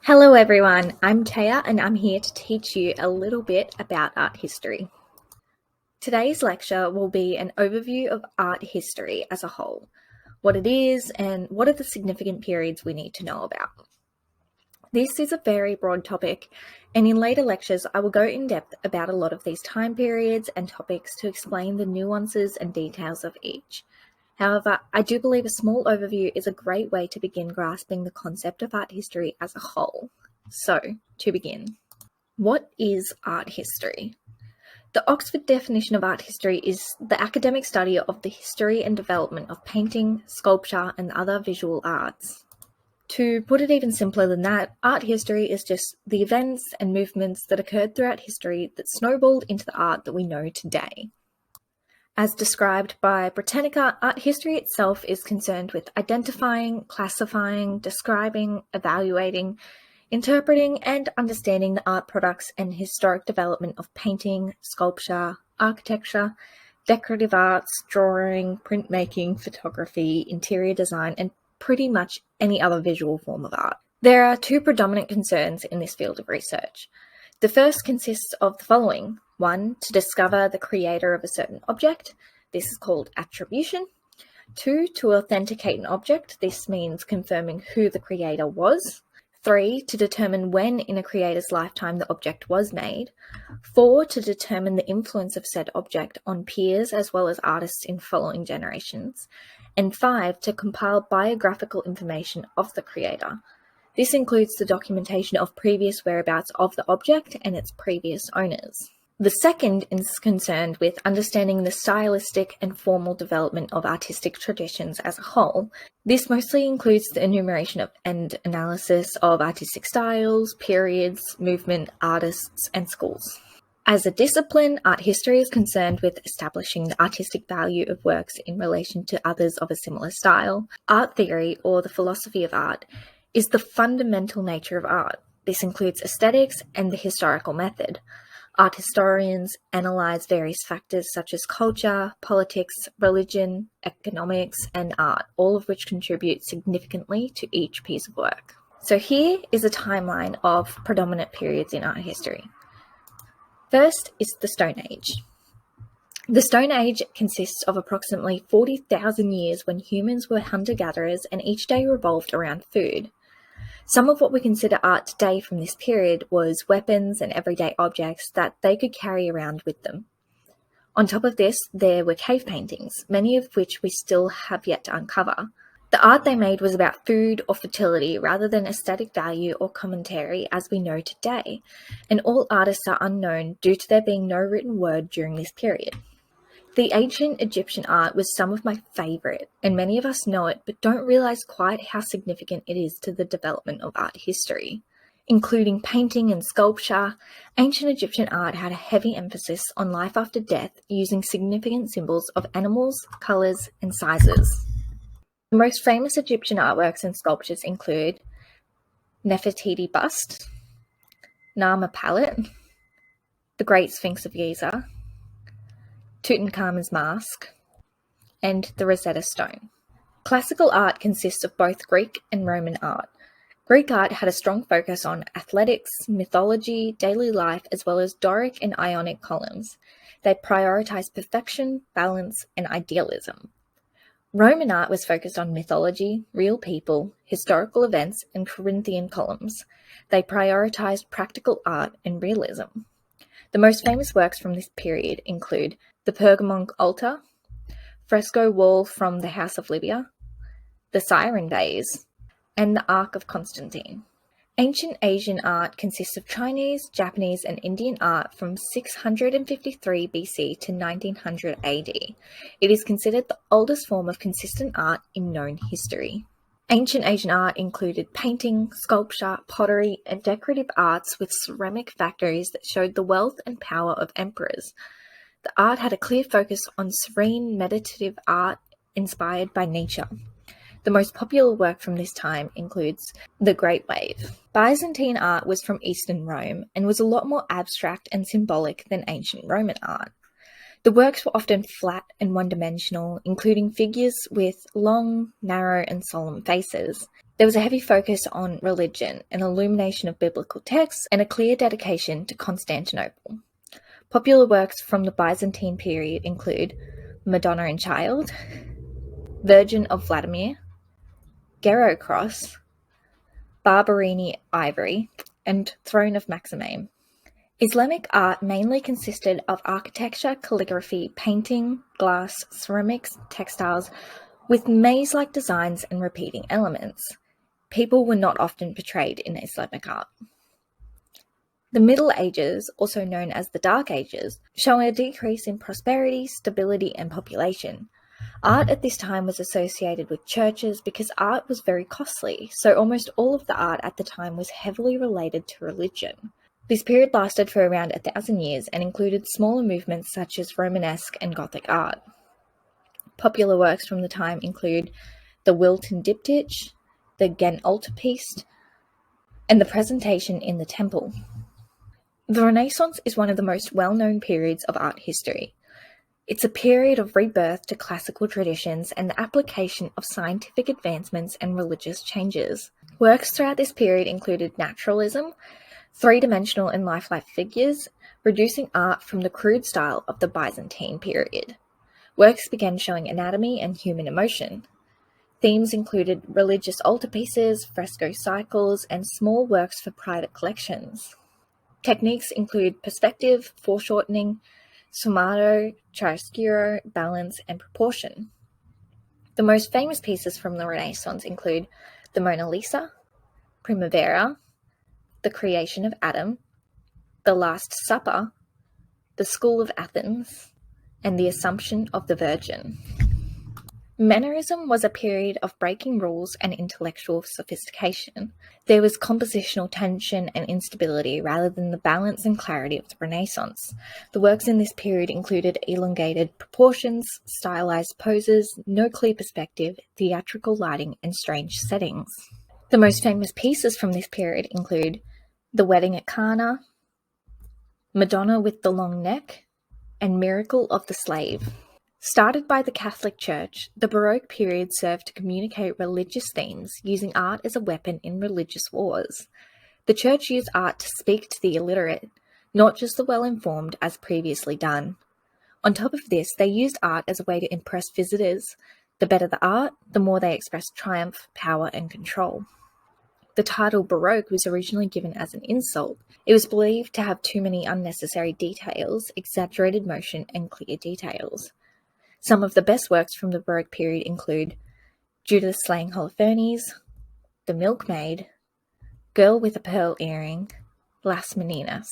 Hello everyone, I'm Taya and I'm here to teach you a little bit about art history. Today's lecture will be an overview of art history as a whole, what it is and what are the significant periods we need to know about. This is a very broad topic, and in later lectures I will go in depth about a lot of these time periods and topics to explain the nuances and details of each. However, I do believe a small overview is a great way to begin grasping the concept of art history as a whole. So, to begin, what is art history? The Oxford definition of art history is the academic study of the history and development of painting, sculpture, and other visual arts. To put it even simpler than that, art history is just the events and movements that occurred throughout history that snowballed into the art that we know today. As described by Britannica, art history itself is concerned with identifying, classifying, describing, evaluating, interpreting, and understanding the art products and historic development of painting, sculpture, architecture, decorative arts, drawing, printmaking, photography, interior design, and pretty much any other visual form of art. There are two predominant concerns in this field of research. The first consists of the following. 1. To discover the creator of a certain object. This is called attribution. 2. To authenticate an object. This means confirming who the creator was. 3. To determine when in a creator's lifetime the object was made. 4. To determine the influence of said object on peers as well as artists in following generations. And 5. To compile biographical information of the creator. This includes the documentation of previous whereabouts of the object and its previous owners. The second is concerned with understanding the stylistic and formal development of artistic traditions as a whole. This mostly includes the enumeration of and analysis of artistic styles, periods, movement, artists, and schools. As a discipline, art history is concerned with establishing the artistic value of works in relation to others of a similar style. Art theory, or the philosophy of art, is the fundamental nature of art. This includes aesthetics and the historical method. Art historians analyze various factors such as culture, politics, religion, economics, and art, all of which contribute significantly to each piece of work. So here is a timeline of predominant periods in art history. First is the Stone Age. The Stone Age consists of approximately 40,000 years when humans were hunter-gatherers and each day revolved around food. Some of what we consider art today from this period was weapons and everyday objects that they could carry around with them. On top of this, there were cave paintings, many of which we still have yet to uncover. The art they made was about food or fertility rather than aesthetic value or commentary as we know today, and all artists are unknown due to there being no written word during this period. The ancient Egyptian art was some of my favourite, and many of us know it but don't realise quite how significant it is to the development of art history. Including painting and sculpture, ancient Egyptian art had a heavy emphasis on life after death using significant symbols of animals, colours, and sizes. The most famous Egyptian artworks and sculptures include Nefertiti bust, Narmer palette, the Great Sphinx of Giza, Tutankhamun's mask, and the Rosetta Stone. Classical art consists of both Greek and Roman art. Greek art had a strong focus on athletics, mythology, daily life, as well as Doric and Ionic columns. They prioritized perfection, balance, and idealism. Roman art was focused on mythology, real people, historical events, and Corinthian columns. They prioritized practical art and realism. The most famous works from this period include the Pergamon altar, fresco wall from the House of Libya, the Siren vase, and the Ark of Constantine. Ancient Asian art consists of Chinese, Japanese, and Indian art from 653 BC to 1900 AD. It is considered the oldest form of consistent art in known history. Ancient Asian art included painting, sculpture, pottery, and decorative arts with ceramic factories that showed the wealth and power of emperors. The art had a clear focus on serene, meditative art inspired by nature. The most popular work from this time includes The Great Wave. Byzantine art was from Eastern Rome and was a lot more abstract and symbolic than ancient Roman art. The works were often flat and one-dimensional, including figures with long, narrow, and solemn faces. There was a heavy focus on religion, an illumination of biblical texts, and a clear dedication to Constantinople. Popular works from the Byzantine period include Madonna and Child, Virgin of Vladimir, Gero Cross, Barberini Ivory, and Throne of Maximin. Islamic art mainly consisted of architecture, calligraphy, painting, glass, ceramics, textiles, with maze-like designs and repeating elements. People were not often portrayed in Islamic art. The Middle Ages, also known as the Dark Ages, show a decrease in prosperity, stability, and population. Art at this time was associated with churches because art was very costly, so almost all of the art at the time was heavily related to religion. This period lasted for around 1,000 years and included smaller movements such as Romanesque and Gothic art. Popular works from the time include the Wilton Diptych, the Ghent altarpiece, and the Presentation in the Temple. The Renaissance is one of the most well-known periods of art history. It's a period of rebirth to classical traditions and the application of scientific advancements and religious changes. Works throughout this period included naturalism, three-dimensional and lifelike figures, reducing art from the crude style of the Byzantine period. Works began showing anatomy and human emotion. Themes included religious altarpieces, fresco cycles, and small works for private collections. Techniques include perspective, foreshortening, sfumato, chiaroscuro, balance, and proportion. The most famous pieces from the Renaissance include the Mona Lisa, Primavera, the Creation of Adam, the Last Supper, the School of Athens, and the Assumption of the Virgin. Mannerism was a period of breaking rules and intellectual sophistication. There was compositional tension and instability rather than the balance and clarity of the Renaissance. The works in this period included elongated proportions, stylized poses, no clear perspective, theatrical lighting, and strange settings. The most famous pieces from this period include The Wedding at Cana, Madonna with the Long Neck, and Miracle of the Slave. Started by the Catholic Church, the Baroque period served to communicate religious themes, using art as a weapon in religious wars. The Church used art to speak to the illiterate, not just the well-informed as previously done. On top of this, they used art as a way to impress visitors. The better the art, the more they expressed triumph, power, and control. The title Baroque was originally given as an insult. It was believed to have too many unnecessary details, exaggerated motion, and clear details. Some of the best works from the Baroque period include Judith slaying Holofernes, The Milkmaid, Girl with a Pearl Earring, Las Meninas.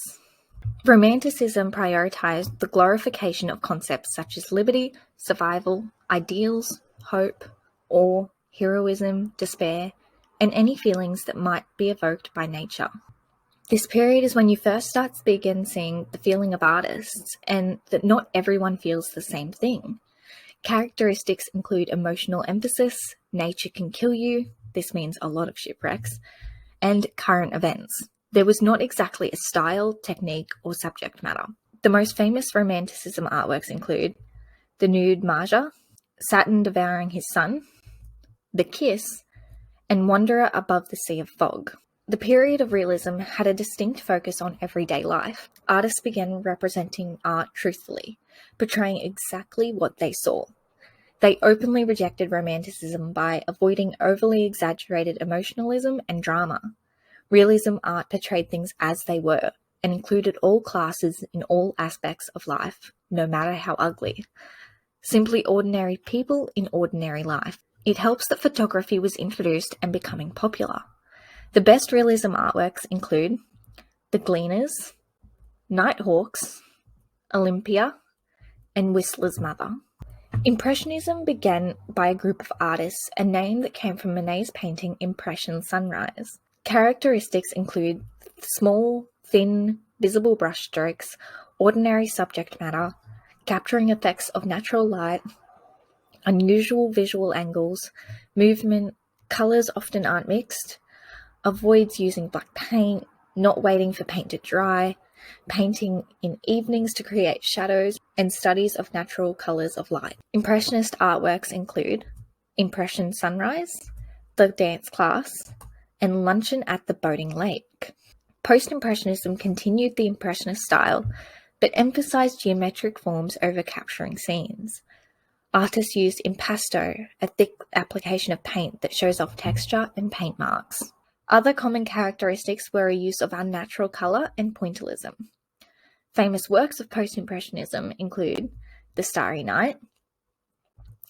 Romanticism prioritized the glorification of concepts such as liberty, survival, ideals, hope, awe, heroism, despair, and any feelings that might be evoked by nature. This period is when you first start seeing the feeling of artists, and that not everyone feels the same thing. Characteristics include emotional emphasis, nature can kill you, this means a lot of shipwrecks, and current events. There was not exactly a style, technique, or subject matter. The most famous Romanticism artworks include The Nude Marja, Saturn Devouring His Son, The Kiss, and Wanderer Above the Sea of Fog. The period of realism had a distinct focus on everyday life. Artists began representing art truthfully, portraying exactly what they saw. They openly rejected Romanticism by avoiding overly exaggerated emotionalism and drama. Realism art portrayed things as they were, and included all classes in all aspects of life, no matter how ugly. Simply ordinary people in ordinary life. It helps that photography was introduced and becoming popular. The best realism artworks include The Gleaners, Nighthawks, Olympia, and Whistler's Mother. Impressionism began by a group of artists, a name that came from Monet's painting Impression Sunrise. Characteristics include small, thin, visible brushstrokes, ordinary subject matter, capturing effects of natural light, unusual visual angles, movement, colours often aren't mixed, avoids using black paint, not waiting for paint to dry, painting in evenings to create shadows, and studies of natural colours of light. Impressionist artworks include Impression Sunrise, the dance class, and luncheon at the boating lake. Post-Impressionism continued the Impressionist style, but emphasized geometric forms over capturing scenes. Artists used impasto, a thick application of paint that shows off texture and paint marks. Other common characteristics were a use of unnatural color and pointillism. Famous works of Post-Impressionism include The Starry Night,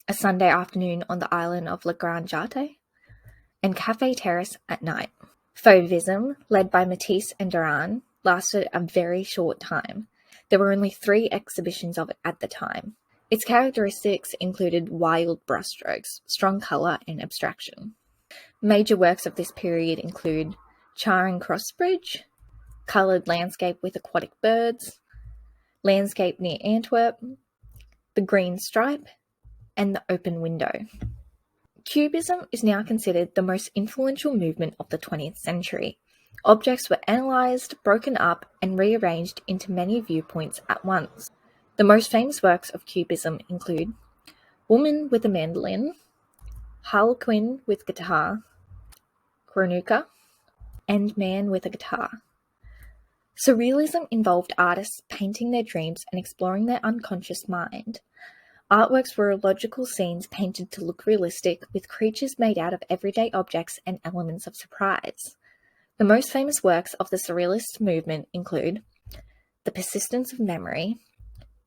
A Sunday Afternoon on the Island of La Grande Jatte, and Café Terrace at Night. Fauvism, led by Matisse and Derain, lasted a very short time. There were only 3 exhibitions of it at the time. Its characteristics included wild brushstrokes, strong colour, and abstraction. Major works of this period include Charing Cross Bridge, coloured landscape with aquatic birds, landscape near Antwerp, the Green Stripe, and the Open Window. Cubism is now considered the most influential movement of the 20th century. Objects were analysed, broken up, and rearranged into many viewpoints at once. The most famous works of Cubism include Woman with a Mandolin, Harlequin with Guitar, Granuka, and Man with a Guitar. Surrealism involved artists painting their dreams and exploring their unconscious mind. Artworks were logical scenes painted to look realistic, with creatures made out of everyday objects and elements of surprise. The most famous works of the Surrealist movement include The Persistence of Memory,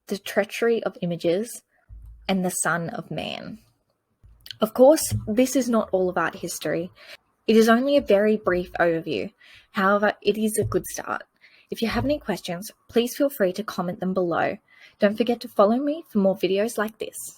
The Treachery of Images, and The Son of Man. Of course, this is not all of art history. It is only a very brief overview. However, it is a good start. If you have any questions, please feel free to comment them below. Don't forget to follow me for more videos like this.